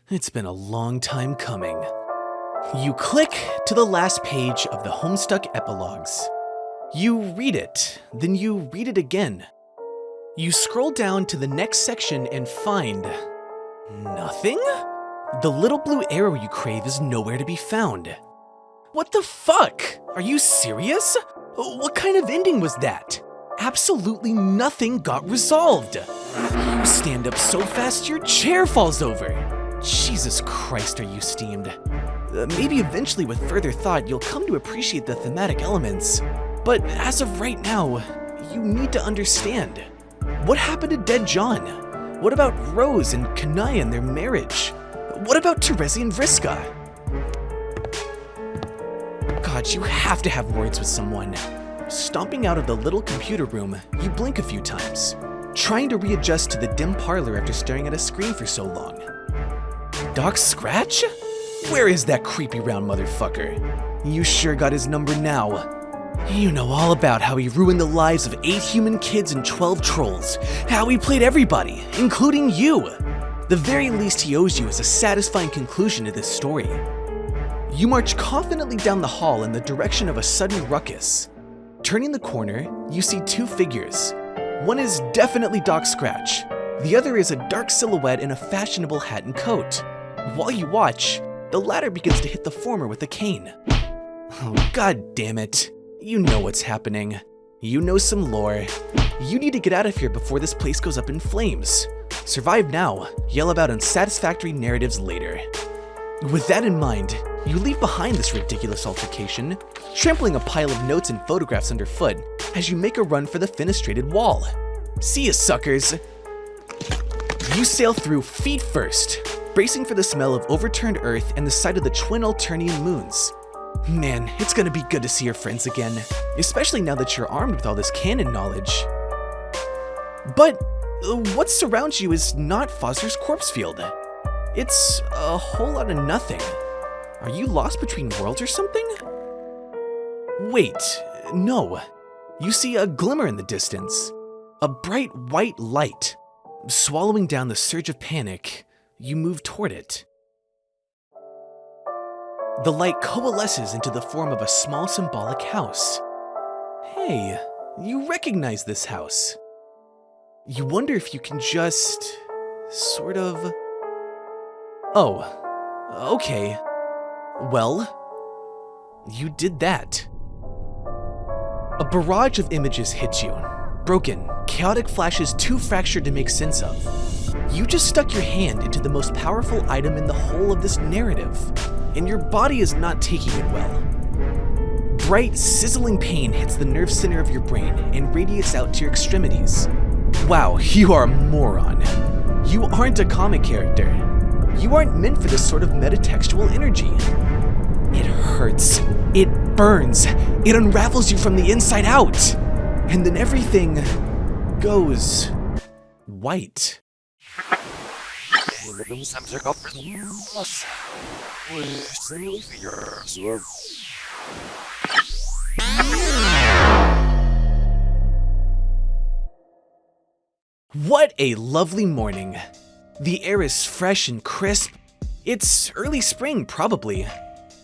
It's been a long time coming. You click to the last page of the Homestuck epilogues. You read it, then you read it again. You scroll down to the next section and find nothing? The little blue arrow you crave is nowhere to be found. What the fuck? Are you serious? What kind of ending was that? Absolutely nothing got resolved. You stand up so fast your chair falls over. Jesus Christ, are you steamed? Maybe eventually with further thought you'll come to appreciate the thematic elements. But as of right now, you need to understand. What happened to Dead John? What about Rose and Kanaya and their marriage? What about Terezi and Vriska? God, you have to have words with someone. Stomping out of the little computer room, you blink a few times, trying to readjust to the dim parlor after staring at a screen for so long. Doc Scratch? Where is that creepy round motherfucker? You sure got his number now. You know all about how he ruined the lives of 8 human kids and 12 trolls, how he played everybody, including you. The very least he owes you is a satisfying conclusion to this story. You march confidently down the hall in the direction of a sudden ruckus. Turning the corner, you see 2 figures. One is definitely Doc Scratch. The other is a dark silhouette in a fashionable hat and coat. While you watch, the latter begins to hit the former with a cane. Oh, god damn it. You know what's happening. You know some lore. You need to get out of here before this place goes up in flames. Survive now, yell about unsatisfactory narratives later. With that in mind, you leave behind this ridiculous altercation, trampling a pile of notes and photographs underfoot as you make a run for the fenestrated wall. See ya, suckers! You sail through feet first, bracing for the smell of overturned earth and the sight of the twin Alternian moons. Man, it's gonna be good to see your friends again, especially now that you're armed with all this canon knowledge. But what surrounds you is not Foster's corpse field. It's a whole lot of nothing. Are you lost between worlds or something? Wait, no. You see a glimmer in the distance. A bright white light. Swallowing down the surge of panic, you move toward it. The light coalesces into the form of a small symbolic house. Hey, you recognize this house. You wonder if you can just sort of... Oh, okay. Well, you did that. A barrage of images hits you. Broken, chaotic flashes too fractured to make sense of. You just stuck your hand into the most powerful item in the whole of this narrative, and your body is not taking it well. Bright, sizzling pain hits the nerve center of your brain and radiates out to your extremities. Wow, you are a moron. You aren't a comic character. You aren't meant for this sort of meta-textual energy. It hurts. It burns. It unravels you from the inside out. And then everything goes white. What a lovely morning. The air is fresh and crisp. It's early spring, probably.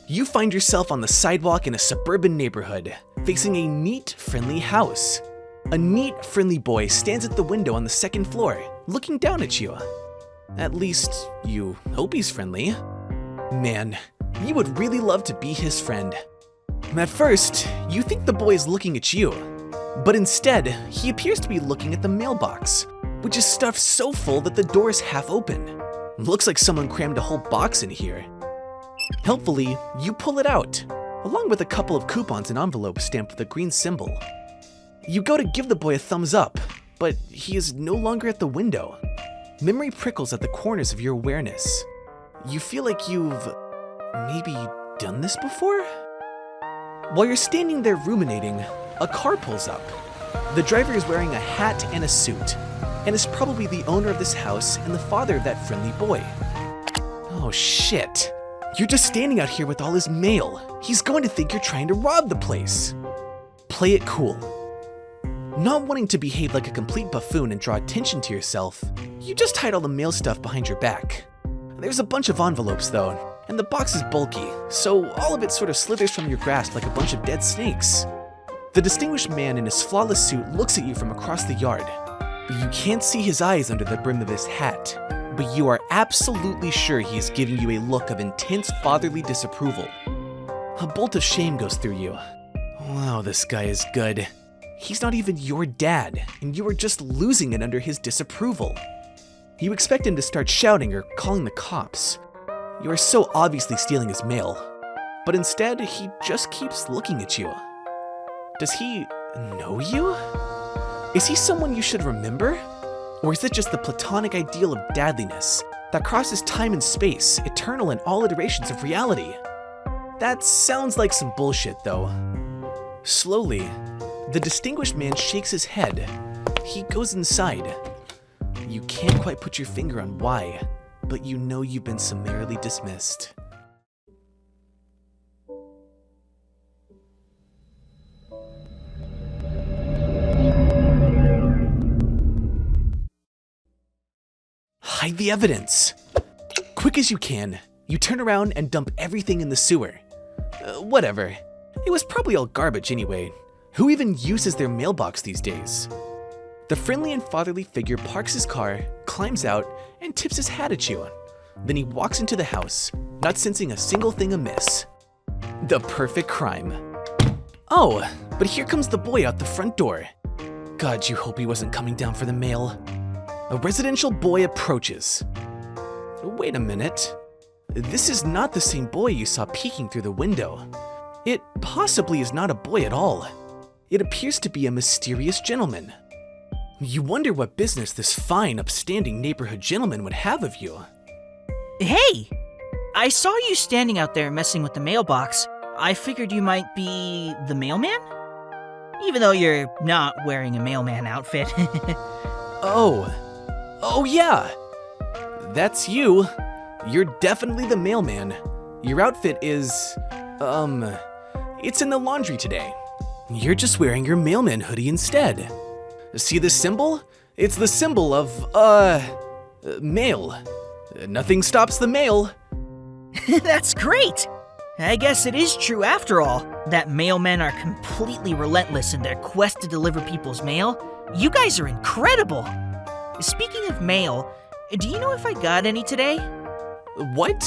You find yourself on the sidewalk in a suburban neighborhood, facing a neat, friendly house. A neat, friendly boy stands at the window on the second floor, looking down at you. At least, you hope he's friendly. Man, you would really love to be his friend. At first, you think the boy is looking at you, but instead, he appears to be looking at the mailbox, which is stuffed so full that the door is half open. Looks like someone crammed a whole box in here. Helpfully, you pull it out, along with a couple of coupons and envelopes stamped with a green symbol. You go to give the boy a thumbs up, but he is no longer at the window. Memory prickles at the corners of your awareness. You feel like you've maybe done this before? While you're standing there ruminating, a car pulls up. The driver is wearing a hat and a suit, and is probably the owner of this house and the father of that friendly boy. Oh shit. You're just standing out here with all his mail. He's going to think you're trying to rob the place. Play it cool. Not wanting to behave like a complete buffoon and draw attention to yourself, you just hide all the mail stuff behind your back. There's a bunch of envelopes though, and the box is bulky, so all of it sort of slithers from your grasp like a bunch of dead snakes. The distinguished man in his flawless suit looks at you from across the yard. You can't see his eyes under the brim of his hat, but you are absolutely sure he is giving you a look of intense fatherly disapproval. A bolt of shame goes through you. Wow, this guy is good. He's not even your dad, and you are just losing it under his disapproval. You expect him to start shouting or calling the cops. You are so obviously stealing his mail, but instead he just keeps looking at you. Does he know you? Is he someone you should remember? Or is it just the platonic ideal of dadliness that crosses time and space, eternal in all iterations of reality? That sounds like some bullshit though. Slowly, the distinguished man shakes his head. He goes inside. You can't quite put your finger on why, but you know you've been summarily dismissed. Hide the evidence. Quick as you can, you turn around and dump everything in the sewer. Whatever. It was probably all garbage anyway. Who even uses their mailbox these days? The friendly and fatherly figure parks his car, climbs out, and tips his hat at you. Then he walks into the house, not sensing a single thing amiss. The perfect crime. Oh, but here comes the boy out the front door. God, you hope he wasn't coming down for the mail. A residential boy approaches. Wait a minute. This is not the same boy you saw peeking through the window. It possibly is not a boy at all. It appears to be a mysterious gentleman. You wonder what business this fine, upstanding neighborhood gentleman would have of you. Hey! I saw you standing out there messing with the mailbox. I figured you might be the mailman? Even though you're not wearing a mailman outfit. Oh yeah! That's you. You're definitely the mailman. Your outfit is, it's in the laundry today. You're just wearing your mailman hoodie instead. See this symbol? It's the symbol of, mail. Nothing stops the mail. That's great! I guess it is true after all, that mailmen are completely relentless in their quest to deliver people's mail. You guys are incredible! Speaking of mail, do you know if I got any today? What?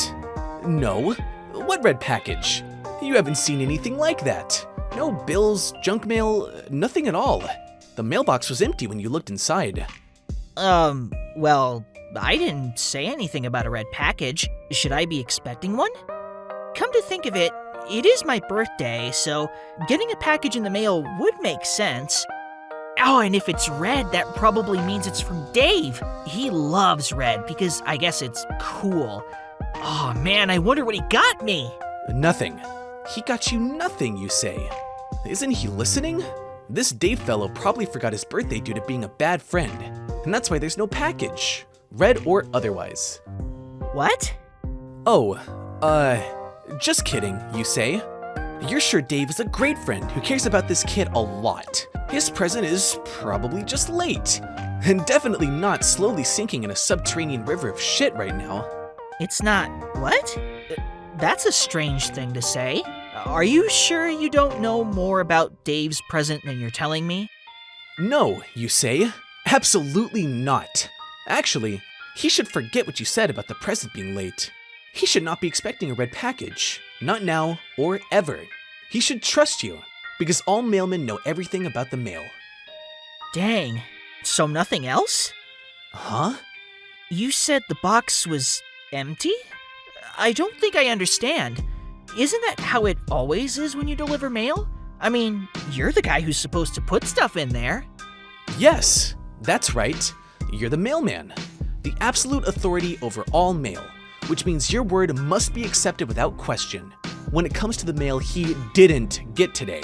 No. What red package? You haven't seen anything like that. No bills, junk mail, nothing at all. The mailbox was empty when you looked inside. Well, I didn't say anything about a red package. Should I be expecting one? Come to think of it, it is my birthday, so getting a package in the mail would make sense. Oh, and if it's red, that probably means it's from Dave. He loves red because I guess it's cool. Oh man, I wonder what he got me. Nothing. He got you nothing, you say. Isn't he listening? This Dave fellow probably forgot his birthday due to being a bad friend, and that's why there's no package, red or otherwise. What? Oh, just kidding, you say. You're sure Dave is a great friend who cares about this kid a lot. His present is probably just late, and definitely not slowly sinking in a subterranean river of shit right now. It's not what? That's a strange thing to say. Are you sure you don't know more about Dave's present than you're telling me? No, you say. Absolutely not. Actually, he should forget what you said about the present being late. He should not be expecting a red package. Not now or ever. He should trust you, because all mailmen know everything about the mail. Dang. So nothing else? Huh? You said the box was empty? I don't think I understand. Isn't that how it always is when you deliver mail? I mean, you're the guy who's supposed to put stuff in there. Yes, that's right. You're the mailman, the absolute authority over all mail, which means your word must be accepted without question when it comes to the mail he didn't get today.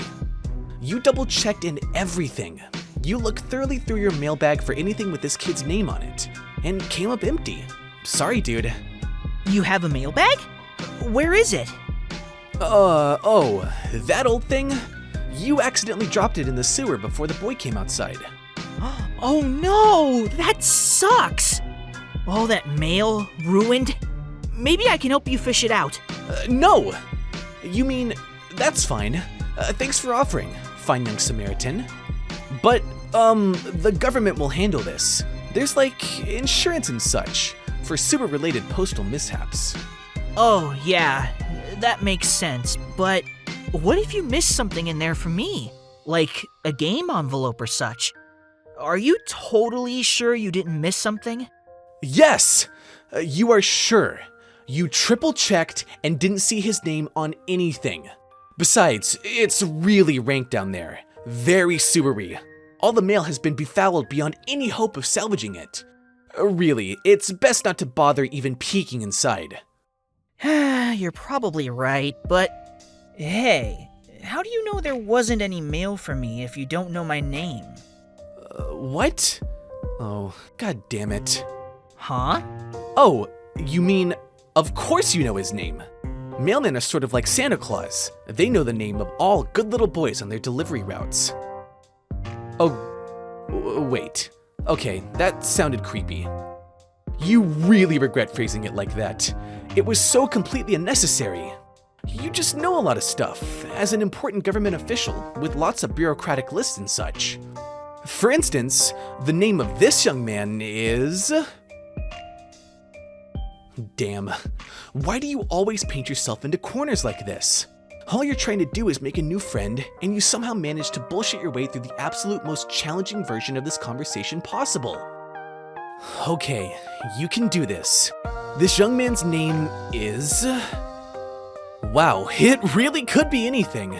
You double-checked in everything. You looked thoroughly through your mailbag for anything with this kid's name on it, and came up empty. Sorry, dude. You have a mailbag? Where is it? That old thing? You accidentally dropped it in the sewer before the boy came outside. Oh no, that sucks! All that mail ruined. Maybe I can help you fish it out. No! You mean, that's fine. Thanks for offering, fine young Samaritan. But, the government will handle this. There's like insurance and such for super-related postal mishaps. Oh, yeah, that makes sense, but what if you missed something in there for me? Like a game envelope or such? Are you totally sure you didn't miss something? Yes! You are sure. You triple-checked and didn't see his name on anything. Besides, it's really rank down there. Very subery. All the mail has been befouled beyond any hope of salvaging it. Really, it's best not to bother even peeking inside. You're probably right, but hey, how do you know there wasn't any mail for me if you don't know my name? What? Oh, god damn it. Huh? Oh, you mean, of course you know his name. Mailmen are sort of like Santa Claus. They know the name of all good little boys on their delivery routes. Oh, wait. Okay, that sounded creepy. You really regret phrasing it like that. It was so completely unnecessary. You just know a lot of stuff, as an important government official with lots of bureaucratic lists and such. For instance, the name of this young man is... Damn. Why do you always paint yourself into corners like this? All you're trying to do is make a new friend, and you somehow manage to bullshit your way through the absolute most challenging version of this conversation possible. Okay, you can do this. This young man's name is... Wow, it really could be anything.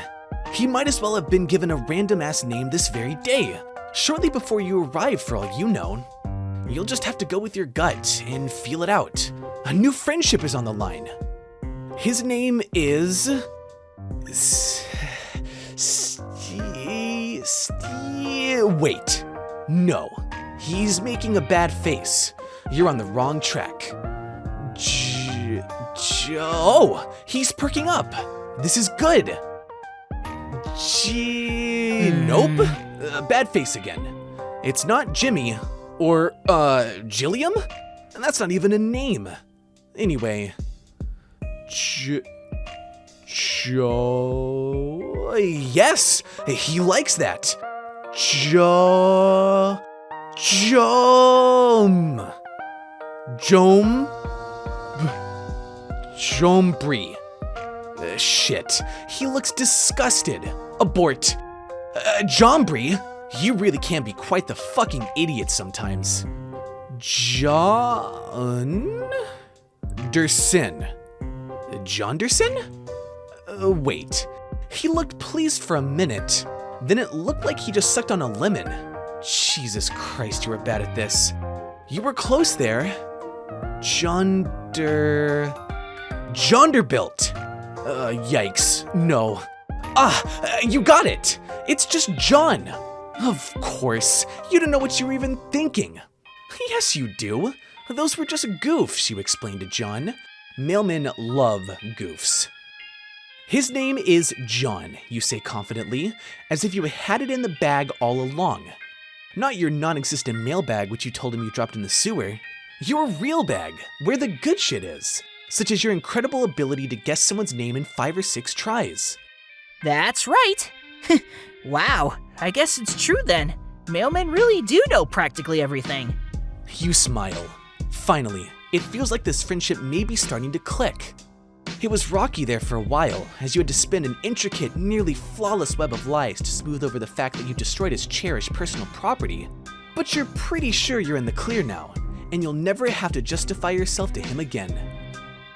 He might as well have been given a random-ass name this very day, shortly before you arrive for all you know. You'll just have to go with your gut and feel it out. A new friendship is on the line. His name is... Wait. No. He's making a bad face. You're on the wrong track. Oh, he's perking up. This is good. Nope. Bad face again. It's not Jimmy or, Gilliam? And that's not even a name. Anyway. Joe. Yes, he likes that. Jombri. Shit, he looks disgusted. Abort. Jombri? You really can be quite the fucking idiot sometimes. Jonderson. Wait. He looked pleased for a minute. Then it looked like he just sucked on a lemon. Jesus Christ, you were bad at this. You were close there. Jonderbilt. Yikes. No. You got it. It's just John. Of course. You don't know what you were even thinking. Yes, you do. Those were just goofs, you explained to John. Mailmen love goofs. His name is John, you say confidently, as if you had it in the bag all along. Not your non-existent mail bag which you told him you dropped in the sewer. Your real bag, where the good shit is, such as your incredible ability to guess someone's name in 5 or 6 tries. That's right. Wow, I guess it's true then. Mailmen really do know practically everything. You smile. Finally, it feels like this friendship may be starting to click. It was rocky there for a while, as you had to spin an intricate, nearly flawless web of lies to smooth over the fact that you destroyed his cherished personal property. But you're pretty sure you're in the clear now, and you'll never have to justify yourself to him again.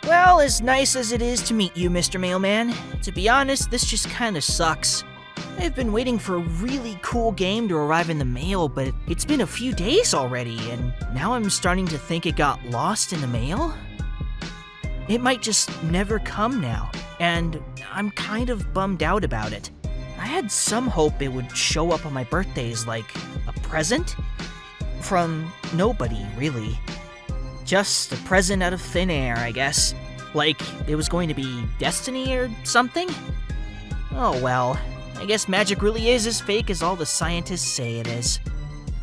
Well, as nice as it is to meet you, Mr. Mailman, to be honest, this just kinda sucks. I've been waiting for a really cool game to arrive in the mail, but it's been a few days already, and now I'm starting to think it got lost in the mail? It might just never come now, and I'm kind of bummed out about it. I had some hope it would show up on my birthdays like a present? From nobody, really. Just a present out of thin air, I guess. Like it was going to be destiny or something? Oh well, I guess magic really is as fake as all the scientists say it is.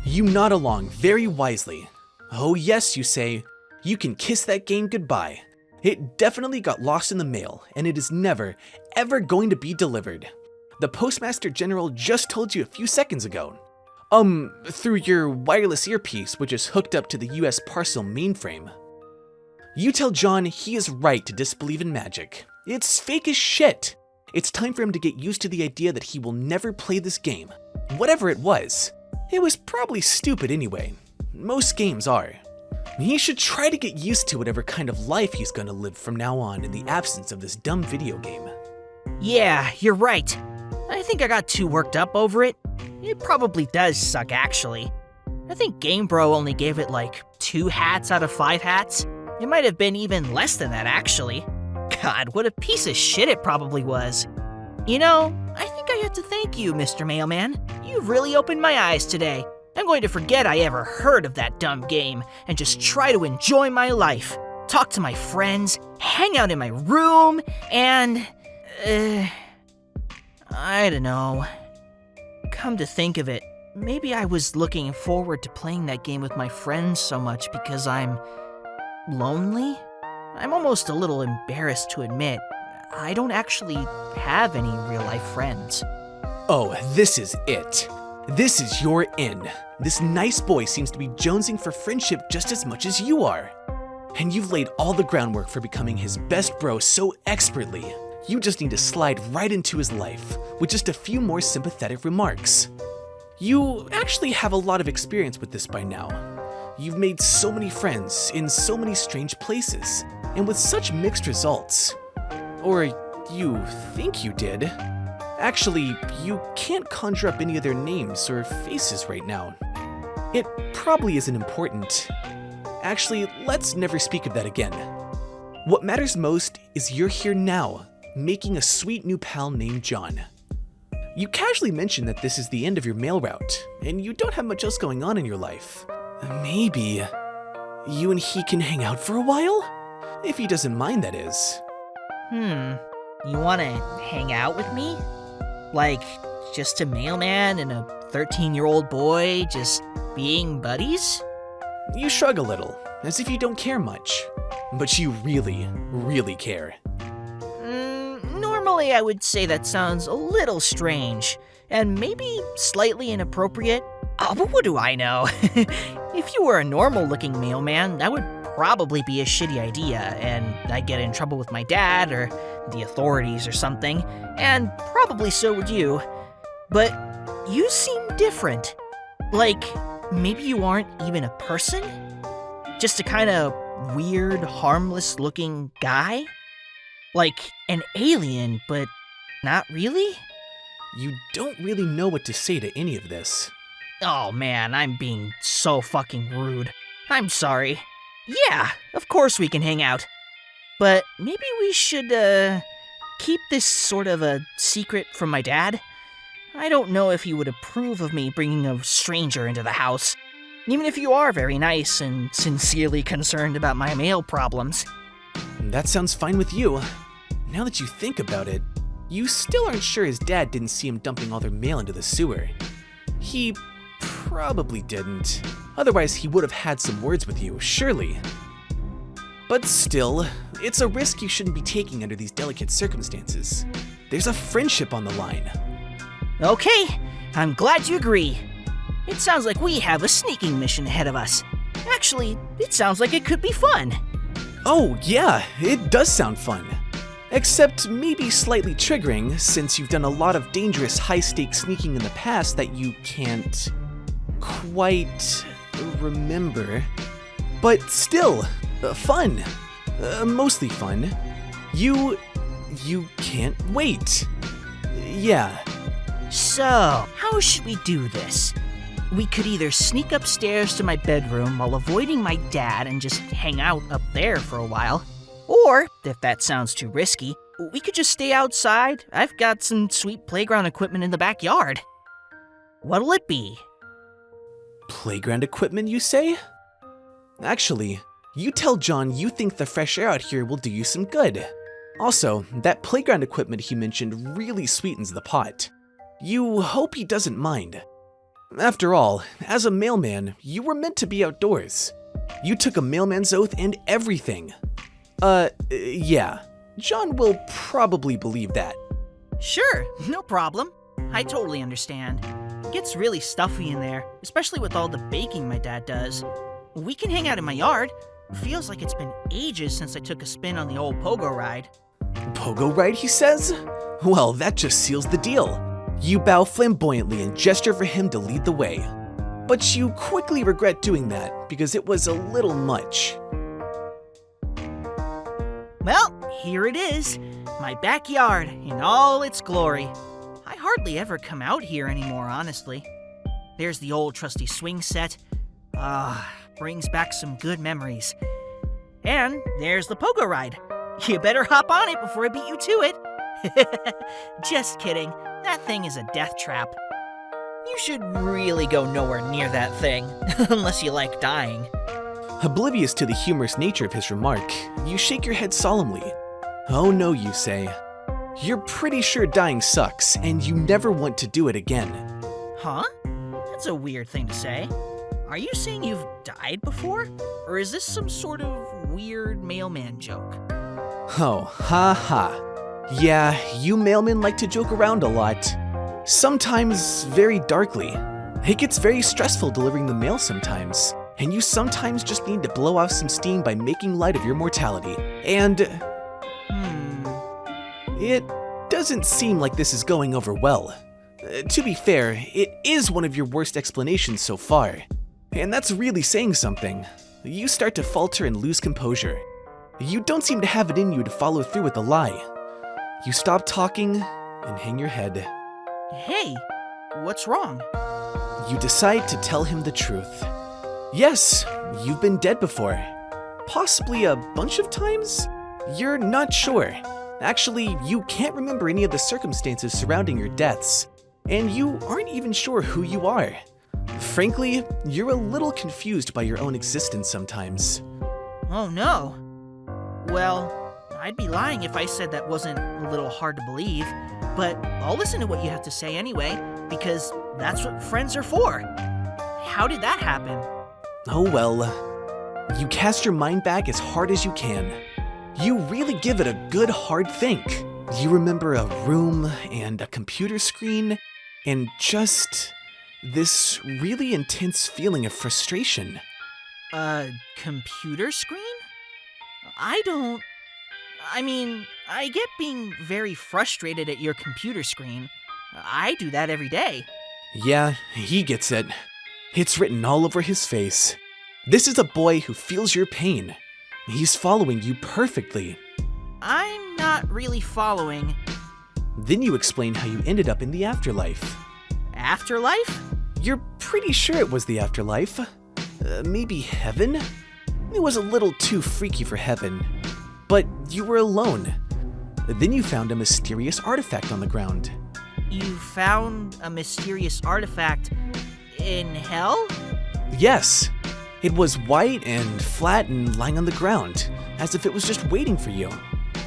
You nod along very wisely. Oh yes, you say, you can kiss that game goodbye. It definitely got lost in the mail, and it is never, ever going to be delivered. The Postmaster General just told you a few seconds ago. Through your wireless earpiece, which is hooked up to the US parcel mainframe. You tell John he is right to disbelieve in magic. It's fake as shit. It's time for him to get used to the idea that he will never play this game. Whatever it was probably stupid anyway. Most games are. He should try to get used to whatever kind of life he's gonna live from now on in the absence of this dumb video game. Yeah, you're right. I think I got too worked up over it. It probably does suck, actually. I think Game Bro only gave it like 2 hats out of 5 hats. It might have been even less than that, actually. God, what a piece of shit it probably was. You know, I think I have to thank you, Mr. Mailman. You've really opened my eyes today. I'm going to forget I ever heard of that dumb game and just try to enjoy my life. Talk to my friends, hang out in my room, and... I don't know. Come to think of it, maybe I was looking forward to playing that game with my friends so much because I'm lonely? I'm almost a little embarrassed to admit, I don't actually have any real-life friends. Oh, this is it. This is your in. This nice boy seems to be jonesing for friendship just as much as you are. And you've laid all the groundwork for becoming his best bro so expertly. You just need to slide right into his life with just a few more sympathetic remarks. You actually have a lot of experience with this by now. You've made so many friends in so many strange places, and with such mixed results. Or you think you did. Actually, you can't conjure up any of their names or faces right now. It probably isn't important. Actually, let's never speak of that again. What matters most is you're here now, making a sweet new pal named John. You casually mentioned that this is the end of your mail route, and you don't have much else going on in your life. Maybe you and he can hang out for a while? If he doesn't mind, that is. You wanna hang out with me? Like, just a mailman and a 13-year-old boy just being buddies? You shrug a little, as if you don't care much. But you really, really care. Normally I would say that sounds a little strange, and maybe slightly inappropriate. But what do I know? If you were a normal-looking mailman, that would probably be a shitty idea, and I'd get in trouble with my dad or the authorities or something, and probably so would you. But you seem different. Like, maybe you aren't even a person? Just a kind of weird, harmless-looking guy? Like an alien, but not really? You don't really know what to say to any of this. Oh man, I'm being so fucking rude. I'm sorry. Yeah, of course we can hang out. But maybe we should, keep this sort of a secret from my dad? I don't know if he would approve of me bringing a stranger into the house, even if you are very nice and sincerely concerned about my mail problems. That sounds fine with you. Now that you think about it, you still aren't sure his dad didn't see him dumping all their mail into the sewer. He probably didn't. Otherwise, he would have had some words with you, surely. But still, it's a risk you shouldn't be taking under these delicate circumstances. There's a friendship on the line. Okay, I'm glad you agree. It sounds like we have a sneaking mission ahead of us. Actually, it sounds like it could be fun. Oh, yeah, it does sound fun. Except maybe slightly triggering, since you've done a lot of dangerous high-stakes sneaking in the past that you can't quite remember. But still, fun. Mostly fun. You can't wait. Yeah. So, how should we do this? We could either sneak upstairs to my bedroom while avoiding my dad and just hang out up there for a while. Or, if that sounds too risky, we could just stay outside. I've got some sweet playground equipment in the backyard. What'll it be? Playground equipment, you say? Actually, you tell John you think the fresh air out here will do you some good. Also, that playground equipment he mentioned really sweetens the pot. You hope he doesn't mind. After all, as a mailman, you were meant to be outdoors. You took a mailman's oath and everything. Yeah. John will probably believe that. Sure, no problem. I totally understand. It gets really stuffy in there, especially with all the baking my dad does. We can hang out in my yard. Feels like it's been ages since I took a spin on the old pogo ride. Pogo ride, he says? Well, that just seals the deal. You bow flamboyantly and gesture for him to lead the way. But you quickly regret doing that because it was a little much. Well, here it is. My backyard in all its glory. I hardly ever come out here anymore, honestly. There's the old trusty swing set. Brings back some good memories. And there's the pogo ride. You better hop on it before I beat you to it. Just kidding. That thing is a death trap. You should really go nowhere near that thing, unless you like dying. Oblivious to the humorous nature of his remark, you shake your head solemnly. Oh no, you say. You're pretty sure dying sucks, and you never want to do it again. Huh? That's a weird thing to say. Are you saying you've died before? Or is this some sort of weird mailman joke? Oh, ha ha. Yeah, you mailmen like to joke around a lot. Sometimes very darkly. It gets very stressful delivering the mail sometimes, and you sometimes just need to blow off some steam by making light of your mortality. And it doesn't seem like this is going over well. To be fair, it is one of your worst explanations so far. And that's really saying something. You start to falter and lose composure. You don't seem to have it in you to follow through with the lie. You stop talking and hang your head. Hey, what's wrong? You decide to tell him the truth. Yes, you've been dead before. Possibly a bunch of times? You're not sure. Actually, you can't remember any of the circumstances surrounding your deaths, and you aren't even sure who you are. Frankly, you're a little confused by your own existence sometimes. Oh no. Well, I'd be lying if I said that wasn't a little hard to believe, but I'll listen to what you have to say anyway, because that's what friends are for. How did that happen? Oh well. You cast your mind back as hard as you can. You really give it a good hard think. You remember a room and a computer screen, and just this really intense feeling of frustration. A computer screen? I get being very frustrated at your computer screen. I do that every day. Yeah, he gets it. It's written all over his face. This is a boy who feels your pain. He's following you perfectly. I'm not really following. Then you explain how you ended up in the afterlife. Afterlife? You're pretty sure it was the afterlife. Maybe heaven? It was a little too freaky for heaven. But you were alone. Then you found a mysterious artifact on the ground. You found a mysterious artifact in hell? Yes. It was white and flat and lying on the ground, as if it was just waiting for you.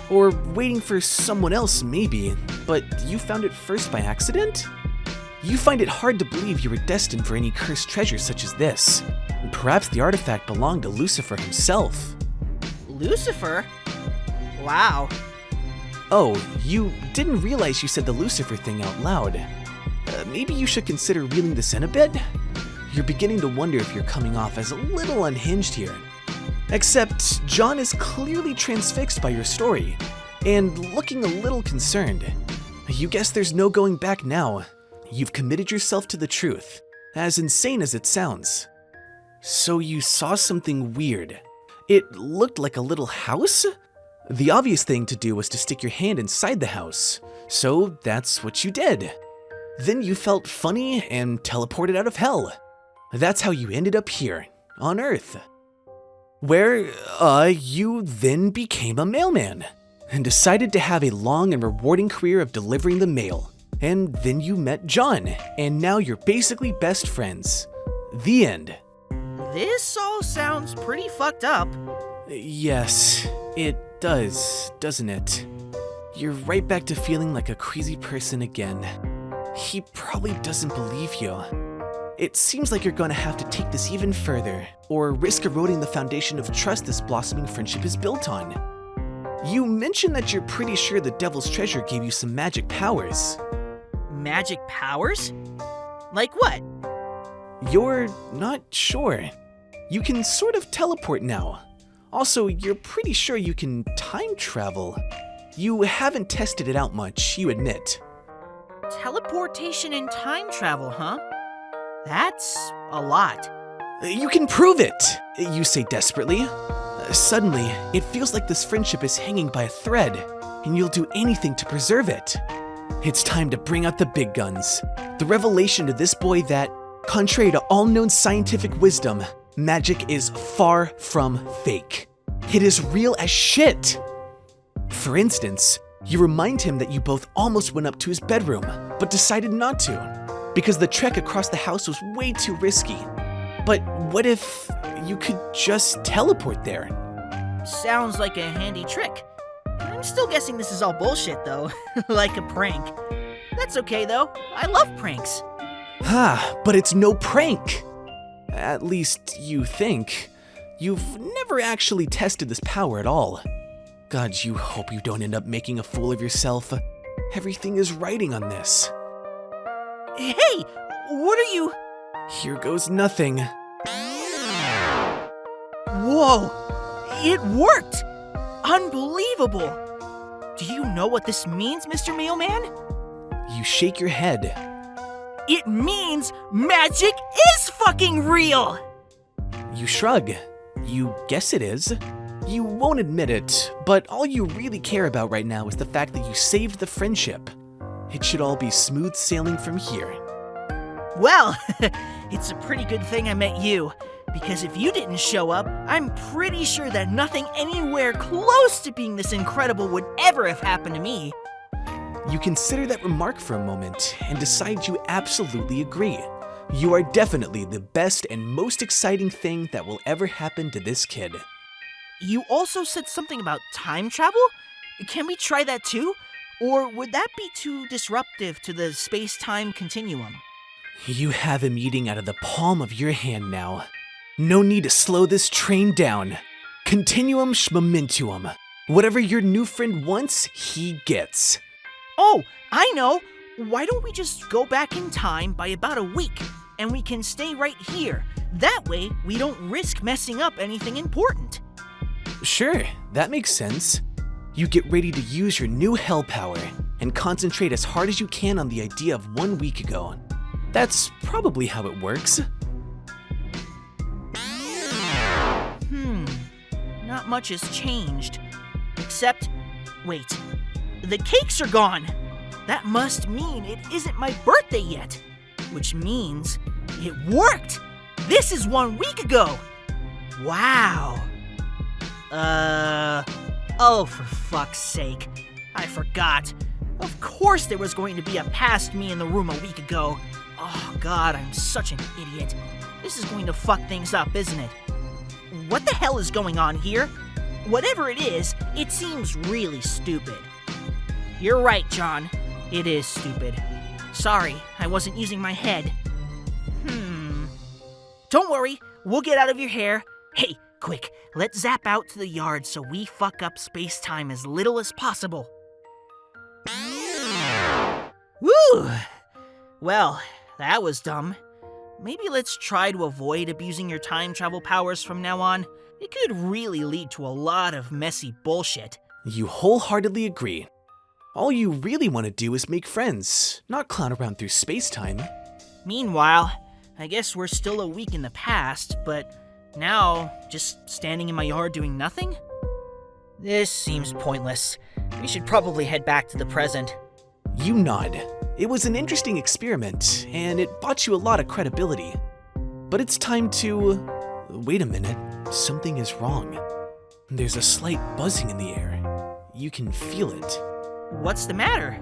Or waiting for someone else, maybe, but you found it first by accident? You find it hard to believe you were destined for any cursed treasure such as this. Perhaps the artifact belonged to Lucifer himself. Lucifer? Wow. Oh, you didn't realize you said the Lucifer thing out loud. Maybe you should consider reeling this in a bit? You're beginning to wonder if you're coming off as a little unhinged here. Except, John is clearly transfixed by your story, and looking a little concerned. You guess there's no going back now. You've committed yourself to the truth, as insane as it sounds. So you saw something weird. It looked like a little house? The obvious thing to do was to stick your hand inside the house, so that's what you did. Then you felt funny and teleported out of hell. That's how you ended up here, on Earth. Where, you then became a mailman, and decided to have a long and rewarding career of delivering the mail. And then you met John, and now you're basically best friends. The end. This all sounds pretty fucked up. Yes, it does, doesn't it? You're right back to feeling like a crazy person again. He probably doesn't believe you. It seems like you're gonna have to take this even further, or risk eroding the foundation of trust this blossoming friendship is built on. You mentioned that you're pretty sure the Devil's Treasure gave you some magic powers. Magic powers? Like what? You're not sure. You can sort of teleport now. Also, you're pretty sure you can time travel. You haven't tested it out much, you admit. Teleportation and time travel, huh? That's a lot. You can prove it, you say desperately. Suddenly, it feels like this friendship is hanging by a thread, and you'll do anything to preserve it. It's time to bring out the big guns. The revelation to this boy that, contrary to all known scientific wisdom, magic is far from fake. It is real as shit. For instance, you remind him that you both almost went up to his bedroom, but decided not to, because the trek across the house was way too risky. But what if you could just teleport there? Sounds like a handy trick. I'm still guessing this is all bullshit, though. Like a prank. That's okay, though. I love pranks. But it's no prank. At least you think. You've never actually tested this power at all. God, you hope you don't end up making a fool of yourself. Everything is writing on this. Hey, what are you... Here goes nothing. Whoa! It worked! Unbelievable! Do you know what this means, Mr. Mailman? You shake your head. It means magic is fucking real! You shrug. You guess it is. You won't admit it, but all you really care about right now is the fact that you saved the friendship. It should all be smooth sailing from here. Well, it's a pretty good thing I met you, because if you didn't show up, I'm pretty sure that nothing anywhere close to being this incredible would ever have happened to me. You consider that remark for a moment and decide you absolutely agree. You are definitely the best and most exciting thing that will ever happen to this kid. You also said something about time travel? Can we try that too? Or would that be too disruptive to the space-time continuum? You have him eating out of the palm of your hand now. No need to slow this train down. Continuum schmomentuum. Whatever your new friend wants, he gets. Oh, I know! Why don't we just go back in time by about a week, and we can stay right here. That way, we don't risk messing up anything important. Sure, that makes sense. You get ready to use your new hell power, and concentrate as hard as you can on the idea of 1 week ago. That's probably how it works. Not much has changed. Except, wait, the cakes are gone! That must mean it isn't my birthday yet. Which means it worked! This is 1 week ago! Wow. Oh, for fuck's sake. I forgot. Of course there was going to be a past me in the room a week ago. Oh god, I'm such an idiot. This is going to fuck things up, isn't it? What the hell is going on here? Whatever it is, it seems really stupid. You're right, John. It is stupid. Sorry, I wasn't using my head. Don't worry, we'll get out of your hair. Hey, quick, let's zap out to the yard so we fuck up space-time as little as possible. Woo! Well, that was dumb. Maybe let's try to avoid abusing your time travel powers from now on. It could really lead to a lot of messy bullshit. You wholeheartedly agree. All you really want to do is make friends, not clown around through space-time. Meanwhile, I guess we're still a week in the past, but now, just standing in my yard doing nothing? This seems pointless. We should probably head back to the present. You nod. It was an interesting experiment, and it bought you a lot of credibility. But it's time to... Wait a minute, something is wrong. There's a slight buzzing in the air. You can feel it. What's the matter?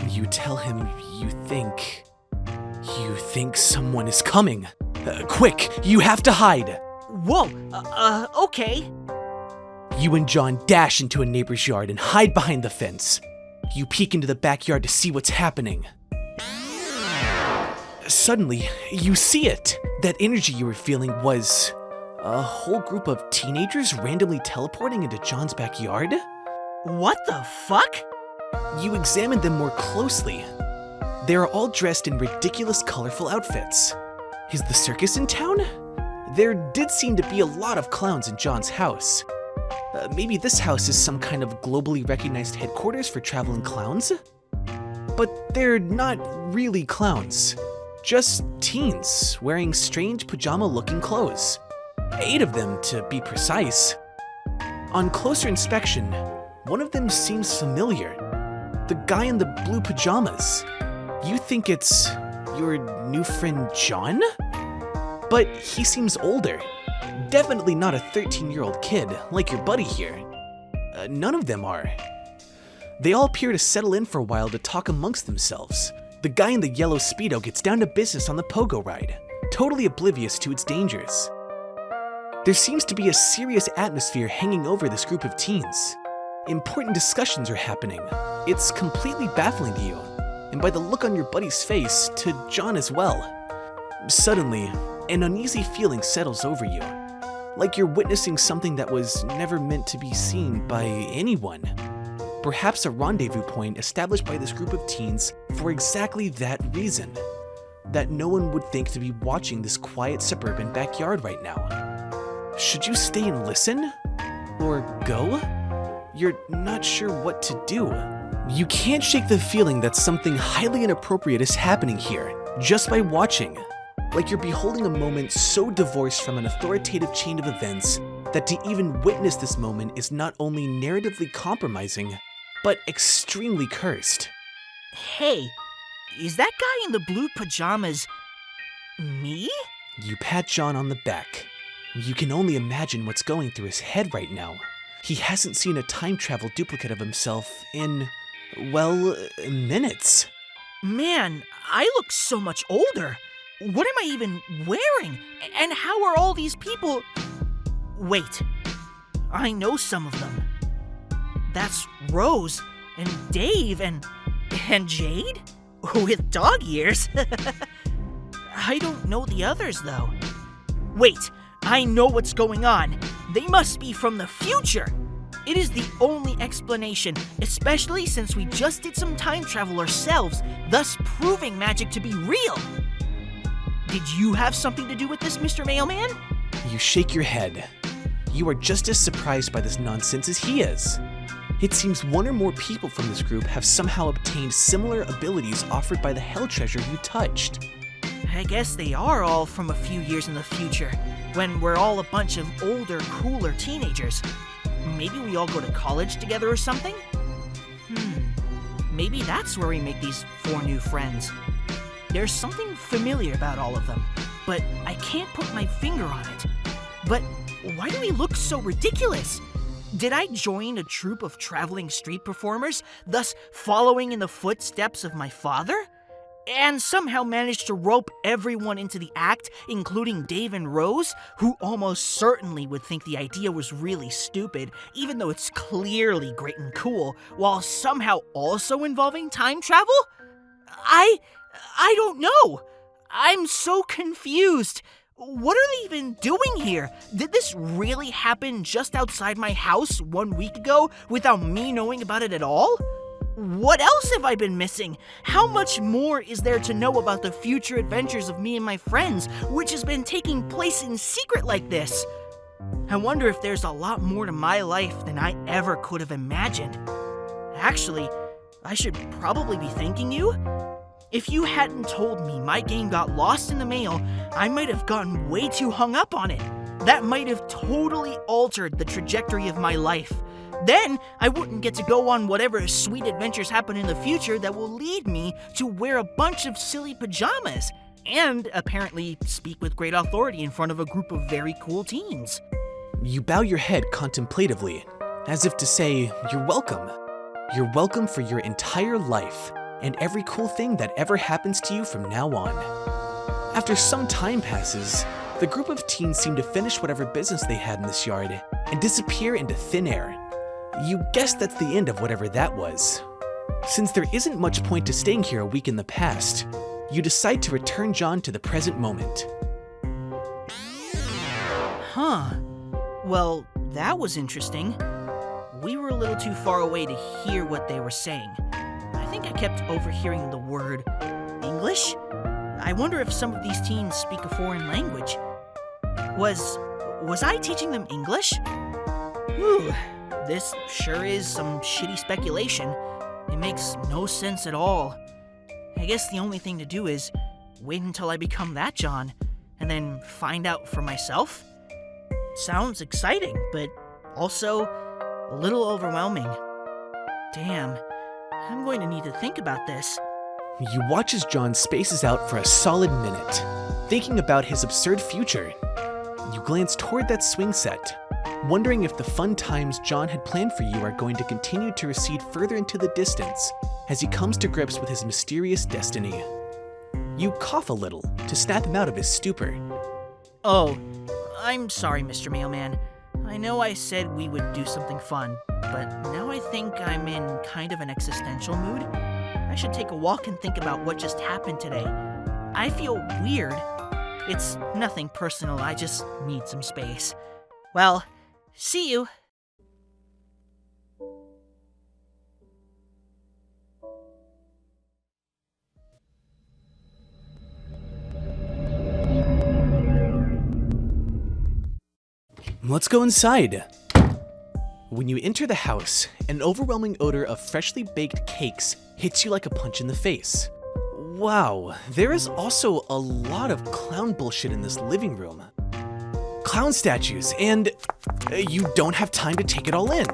You tell him you think someone is coming. Quick, you have to hide. Whoa, okay. You and John dash into a neighbor's yard and hide behind the fence. You peek into the backyard to see what's happening. Suddenly, you see it. That energy you were feeling was a whole group of teenagers randomly teleporting into John's backyard? What the fuck? You examine them more closely. They are all dressed in ridiculous, colorful outfits. Is the circus in town? There did seem to be a lot of clowns in John's house. Maybe this house is some kind of globally recognized headquarters for traveling clowns? But they're not really clowns. Just teens wearing strange pajama-looking clothes. 8 of them, to be precise. On closer inspection, one of them seems familiar. The guy in the blue pajamas. You think it's your new friend John? But he seems older. Definitely not a 13-year-old kid, like your buddy here. None of them are. They all appear to settle in for a while to talk amongst themselves. The guy in the yellow Speedo gets down to business on the pogo ride, totally oblivious to its dangers. There seems to be a serious atmosphere hanging over this group of teens. Important discussions are happening. It's completely baffling to you, and by the look on your buddy's face, to John as well. Suddenly, an uneasy feeling settles over you, like you're witnessing something that was never meant to be seen by anyone. Perhaps a rendezvous point established by this group of teens for exactly that reason, that no one would think to be watching this quiet suburban backyard right now. Should you stay and listen? Or go? You're not sure what to do. You can't shake the feeling that something highly inappropriate is happening here, just by watching. Like you're beholding a moment so divorced from an authoritative chain of events that to even witness this moment is not only narratively compromising, but extremely cursed. Hey, is that guy in the blue pajamas me? You pat John on the back. You can only imagine what's going through his head right now. He hasn't seen a time travel duplicate of himself in, well, minutes. Man, I look so much older. What am I even wearing? And how are all these people... Wait, I know some of them. That's Rose, and Dave, and Jade? With dog ears? I don't know the others, though. Wait, I know what's going on. They must be from the future. It is the only explanation, especially since we just did some time travel ourselves, thus proving magic to be real. Did you have something to do with this, Mr. Mailman? You shake your head. You are just as surprised by this nonsense as he is. It seems one or more people from this group have somehow obtained similar abilities offered by the hell treasure you touched. I guess they are all from a few years in the future, when we're all a bunch of older, cooler teenagers. Maybe we all go to college together or something? Maybe that's where we make these 4 new friends. There's something familiar about all of them, but I can't put my finger on it. But why do we look so ridiculous? Did I join a troupe of traveling street performers, thus following in the footsteps of my father? And somehow managed to rope everyone into the act, including Dave and Rose, who almost certainly would think the idea was really stupid, even though it's clearly great and cool, while somehow also involving time travel? I don't know. I'm so confused. What are they even doing here? Did this really happen just outside my house 1 week ago without me knowing about it at all? What else have I been missing? How much more is there to know about the future adventures of me and my friends, which has been taking place in secret like this? I wonder if there's a lot more to my life than I ever could have imagined. Actually, I should probably be thanking you. If you hadn't told me my game got lost in the mail, I might have gotten way too hung up on it. That might have totally altered the trajectory of my life. Then, I wouldn't get to go on whatever sweet adventures happen in the future that will lead me to wear a bunch of silly pajamas, and apparently speak with great authority in front of a group of very cool teens. You bow your head contemplatively, as if to say, you're welcome. You're welcome for your entire life, and every cool thing that ever happens to you from now on. After some time passes, the group of teens seem to finish whatever business they had in this yard and disappear into thin air. You guess that's the end of whatever that was. Since there isn't much point to staying here a week in the past, you decide to return John to the present moment. Huh. Well, that was interesting. we were a little too far away to hear what they were saying. I think I kept overhearing the word English. I wonder if some of these teens speak a foreign language. Was I teaching them English? Whew, this sure is some shitty speculation. It makes no sense at all. I guess the only thing to do is wait until I become that John, and then find out for myself. Sounds exciting, but also a little overwhelming. Damn, I'm going to need to think about this. You watch as John spaces out for a solid minute, thinking about his absurd future. You glance toward that swing set, wondering if the fun times John had planned for you are going to continue to recede further into the distance as he comes to grips with his mysterious destiny. You cough a little to snap him out of his stupor. Oh, I'm sorry, Mr. Mailman. I know I said we would do something fun, but now I think I'm in kind of an existential mood. I should take a walk and think about what just happened today. I feel weird. It's nothing personal, I just need some space. Well, see you. Let's go inside. When you enter the house, an overwhelming odor of freshly baked cakes hits you like a punch in the face. Wow, there is also a lot of clown bullshit in this living room. Clown statues, and you don't have time to take it all in,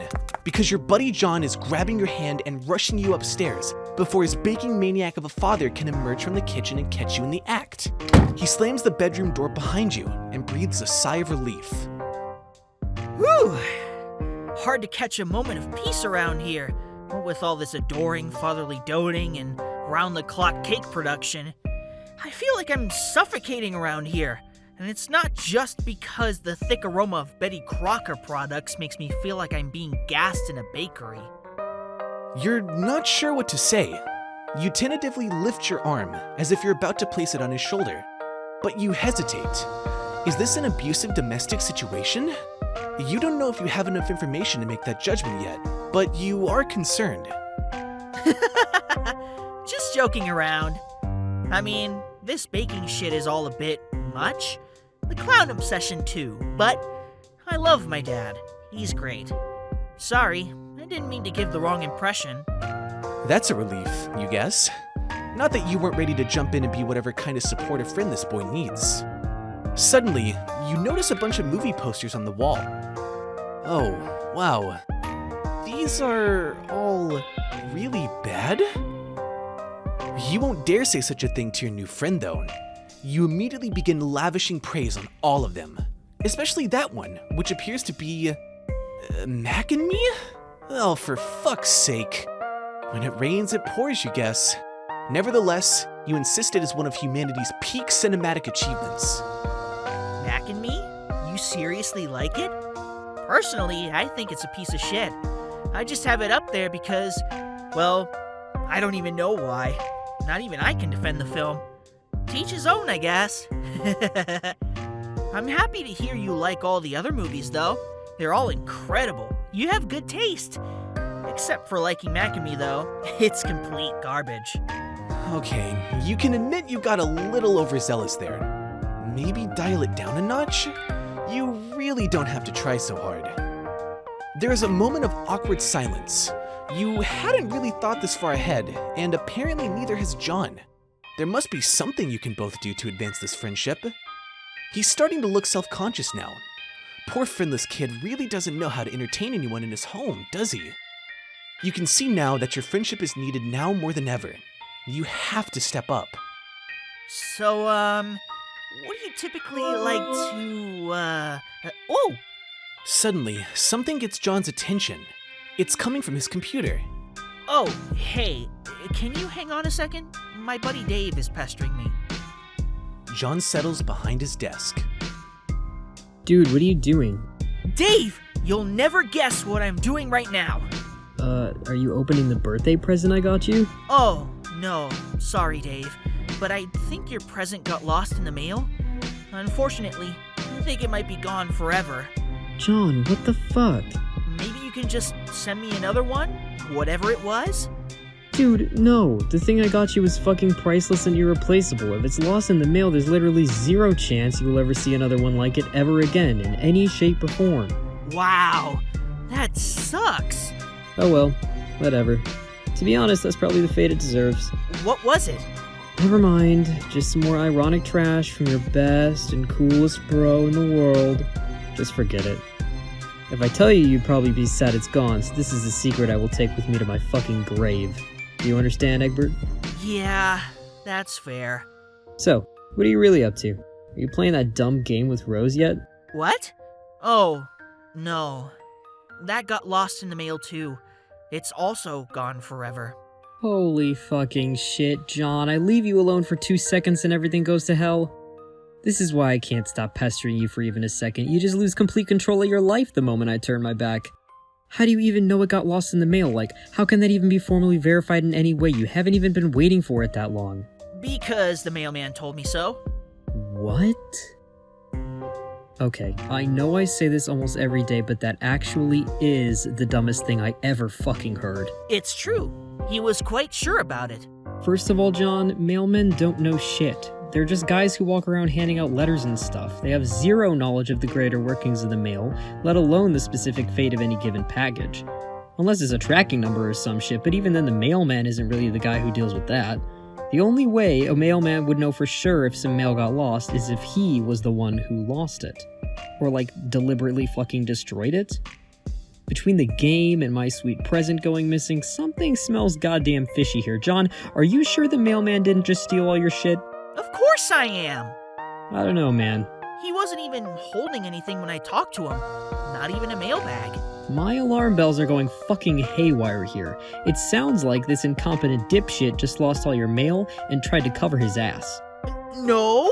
because your buddy John is grabbing your hand and rushing you upstairs before his baking maniac of a father can emerge from the kitchen and catch you in the act. He slams the bedroom door behind you and breathes a sigh of relief. Whew! Hard to catch a moment of peace around here, what with all this adoring fatherly doting and round-the-clock cake production. I feel like I'm suffocating around here, and it's not just because the thick aroma of Betty Crocker products makes me feel like I'm being gassed in a bakery. You're not sure what to say. You tentatively lift your arm as if you're about to place it on his shoulder, but you hesitate. Is this an abusive domestic situation? You don't know if you have enough information to make that judgment yet, but you are concerned. Just joking around. I mean, this baking shit is all a bit much. The clown obsession too, but I love my dad. He's great. Sorry, I didn't mean to give the wrong impression. That's a relief, you guess. Not that you weren't ready to jump in and be whatever kind of supportive friend this boy needs. Suddenly, you notice a bunch of movie posters on the wall. Oh, wow. These are all really bad? You won't dare say such a thing to your new friend, though. You immediately begin lavishing praise on all of them, especially that one, which appears to be... Mac and me? Oh, for fuck's sake. When it rains, it pours, you guess. Nevertheless, you insist it is one of humanity's peak cinematic achievements. Mac and Me? You seriously like it? Personally, I think it's a piece of shit. I just have it up there because, well, I don't even know why. Not even I can defend the film. To each his own, I guess. I'm happy to hear you like all the other movies, though. They're all incredible. You have good taste. Except for liking Mac and Me, though. It's complete garbage. Okay, you can admit you got a little overzealous there. Maybe dial it down a notch? You really don't have to try so hard. There is a moment of awkward silence. You hadn't really thought this far ahead, and apparently neither has John. There must be something you can both do to advance this friendship. He's starting to look self-conscious now. Poor friendless kid really doesn't know how to entertain anyone in his home, does he? You can see now that your friendship is needed now more than ever. You have to step up. So, what do you typically like to, oh! Suddenly, something gets John's attention. It's coming from his computer. Oh, hey, can you hang on a second? My buddy Dave is pestering me. John settles behind his desk. Dude, what are you doing? Dave, you'll never guess what I'm doing right now. Are you opening the birthday present I got you? Oh, no, sorry, Dave, but I think your present got lost in the mail. Unfortunately, I think it might be gone forever. John, what the fuck? Maybe you you can just send me another one? Whatever it was? Dude, no. The thing I got you was fucking priceless and irreplaceable. If it's lost in the mail, there's literally zero chance you will ever see another one like it ever again, in any shape or form. Wow, that sucks. Oh well, whatever. To be honest, that's probably the fate it deserves. What was it? Never mind, just some more ironic trash from your best and coolest bro in the world. Just forget it. If I tell you, you'd probably be sad it's gone, so this is a secret I will take with me to my fucking grave. Do you understand, Egbert? Yeah, that's fair. So, what are you really up to? Are you playing that dumb game with Rose yet? What? Oh, no. That got lost in the mail too. It's also gone forever. Holy fucking shit, John. I leave you alone for 2 seconds and everything goes to hell. This is why I can't stop pestering you for even a second. You just lose complete control of your life the moment I turn my back. How do you even know it got lost in the mail? Like, how can that even be formally verified in any way? You haven't even been waiting for it that long. Because the mailman told me so. What? Okay, I know I say this almost every day, but that actually is the dumbest thing I ever fucking heard. It's true. He was quite sure about it. First of all, John, mailmen don't know shit. They're just guys who walk around handing out letters and stuff. They have zero knowledge of the greater workings of the mail, let alone the specific fate of any given package. Unless it's a tracking number or some shit, but even then the mailman isn't really the guy who deals with that. The only way a mailman would know for sure if some mail got lost is if he was the one who lost it. Or like, deliberately fucking destroyed it. Between the game and my sweet present going missing, something smells goddamn fishy here. John, are you sure the mailman didn't just steal all your shit? Of course I am. I don't know, man. He wasn't even holding anything when I talked to him. Not even a mailbag. My alarm bells are going fucking haywire here. It sounds like this incompetent dipshit just lost all your mail and tried to cover his ass. No?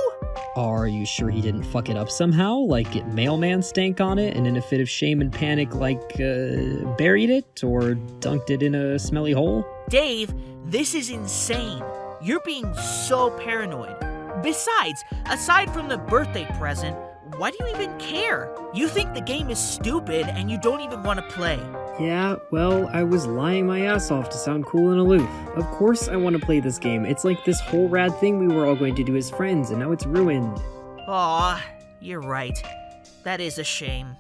Are you sure he didn't fuck it up somehow? Like get mailman stank on it and in a fit of shame and panic buried it or dunked it in a smelly hole? Dave, this is insane. You're being so paranoid. Besides, aside from the birthday present, why do you even care? You think the game is stupid and you don't even want to play. Yeah, well, I was lying my ass off to sound cool and aloof. Of course I want to play this game. It's like this whole rad thing we were all going to do as friends, and now it's ruined. Aw, you're right. That is a shame.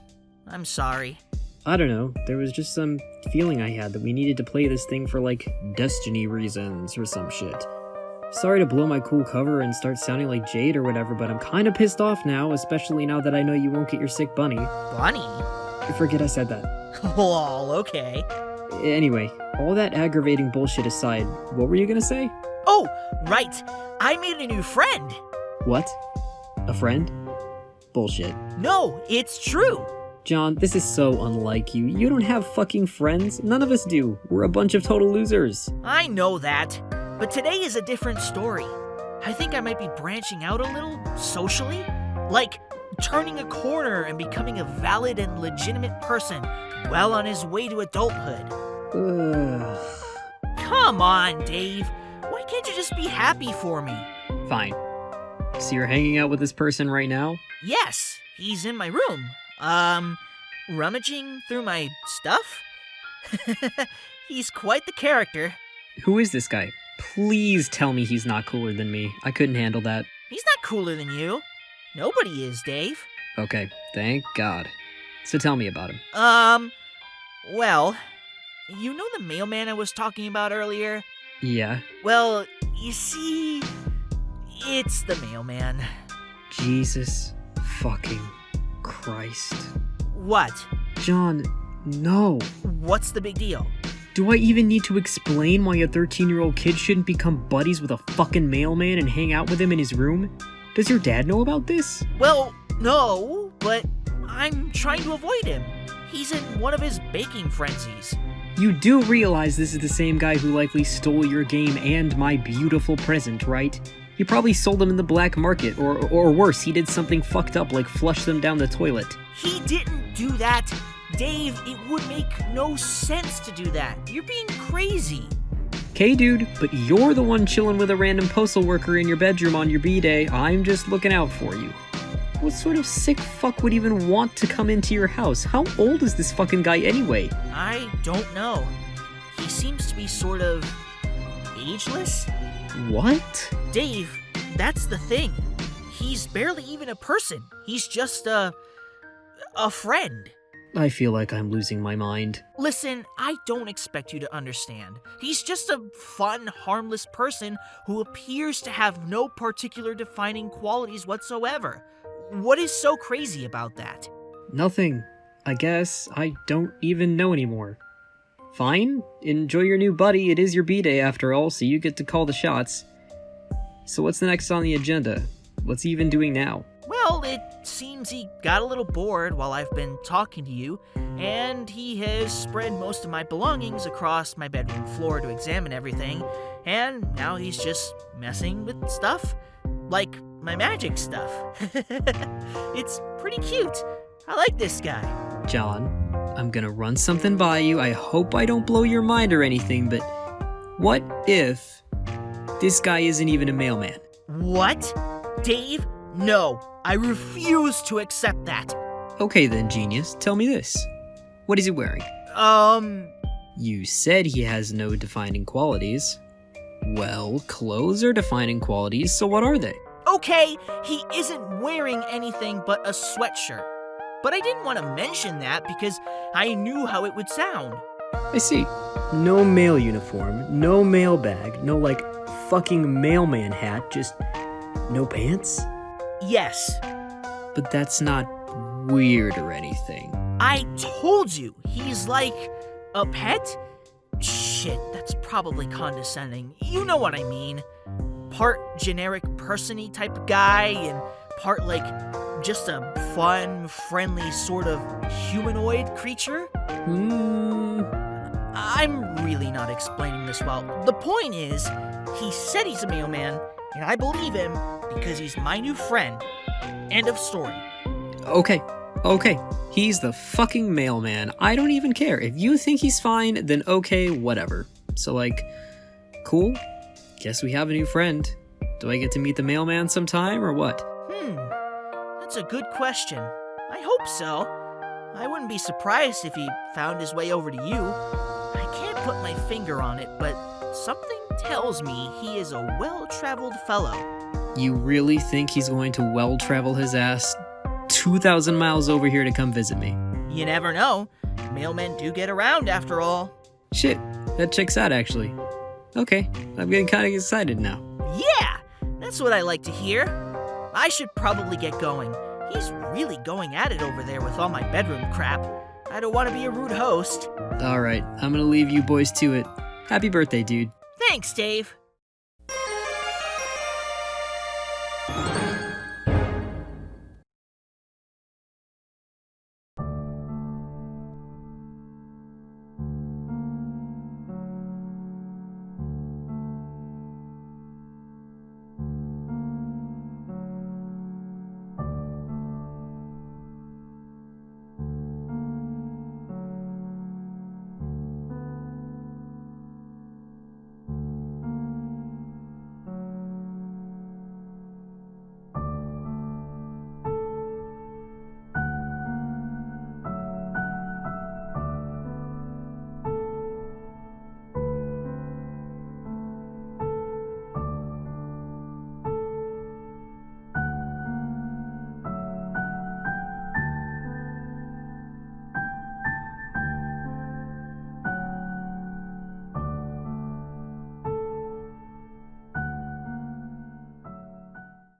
I'm sorry. I don't know, there was just some feeling I had that we needed to play this thing for like destiny reasons or some shit. Sorry to blow my cool cover and start sounding like Jade or whatever, but I'm kinda pissed off now, especially now that I know you won't get your sick bunny. Bunny? Forget I said that. Lol, okay. Anyway, all that aggravating bullshit aside, what were you gonna say? Oh, right. I made a new friend. What? A friend? Bullshit. No, it's true. John, this is so unlike you. You don't have fucking friends. None of us do. We're a bunch of total losers. I know that. But today is a different story. I think I might be branching out a little, socially. Like, turning a corner and becoming a valid and legitimate person well on his way to adulthood. Ugh. Come on, Dave. Why can't you just be happy for me? Fine. So you're hanging out with this person right now? Yes, he's in my room. Rummaging through my stuff? He's quite the character. Who is this guy? Please tell me he's not cooler than me. I couldn't handle that. He's not cooler than you. Nobody is, Dave. Okay, thank God. So tell me about him. Well, you know the mailman I was talking about earlier? Yeah. Well, you see, it's the mailman. Jesus fucking Christ. What? John, no. What's the big deal? Do I even need to explain why a 13-year-old kid shouldn't become buddies with a fucking mailman and hang out with him in his room? Does your dad know about this? Well, no, but I'm trying to avoid him. He's in one of his baking frenzies. You do realize this is the same guy who likely stole your game and my beautiful present, right? He probably sold them in the black market, or worse, he did something fucked up like flush them down the toilet. He didn't do that. Dave, it would make no sense to do that. You're being crazy. Okay, dude, but you're the one chilling with a random postal worker in your bedroom on your B-day. I'm just looking out for you. What sort of sick fuck would even want to come into your house? How old is this fucking guy anyway? I don't know. He seems to be sort of ageless. What? Dave, that's the thing. He's barely even a person. He's just a friend. I feel like I'm losing my mind. Listen, I don't expect you to understand. He's just a fun, harmless person who appears to have no particular defining qualities whatsoever. What is so crazy about that? Nothing. I guess I don't even know anymore. Fine, enjoy your new buddy. It is your B-day after all, so you get to call the shots. So what's the next on the agenda? What's he even doing now? Well, it seems he got a little bored while I've been talking to you, and he has spread most of my belongings across my bedroom floor to examine everything, and now he's just messing with stuff, like my magic stuff. It's pretty cute. I like this guy. John, I'm gonna run something by you. I hope I don't blow your mind or anything, but what if this guy isn't even a mailman? What? Dave? No, I refuse to accept that. Okay then, genius, tell me this. What is he wearing? You You said he has no defining qualities. Well, clothes are defining qualities, so what are they? Okay, he isn't wearing anything but a sweatshirt. But I didn't want to mention that because I knew how it would sound. I see. No mail uniform, no mail bag, no fucking mailman hat, just no pants? Yes, But that's not weird or anything. I told you, he's like a pet? Shit, that's probably condescending. You know what I mean. Part generic person-y type of guy, and part just a fun, friendly sort of humanoid creature? I'm really not explaining this well. The point is, he said he's a mailman, and I believe him because he's my new friend. End of story. Okay. He's the fucking mailman. I don't even care. If you think he's fine, then okay, whatever. So cool. Guess we have a new friend. Do I get to meet the mailman sometime or what? That's a good question. I hope so. I wouldn't be surprised if he found his way over to you. I can't put my finger on it, but something tells me he is a well-traveled fellow. You really think he's going to well-travel his ass 2,000 miles over here to come visit me? You never know. Mailmen do get around after all. Shit, that checks out actually. Okay, I'm getting kind of excited now. Yeah, that's what I like to hear. I should probably get going. He's really going at it over there with all my bedroom crap. I don't want to be a rude host. Alright, I'm gonna leave you boys to it. Happy birthday, dude. Thanks, Dave.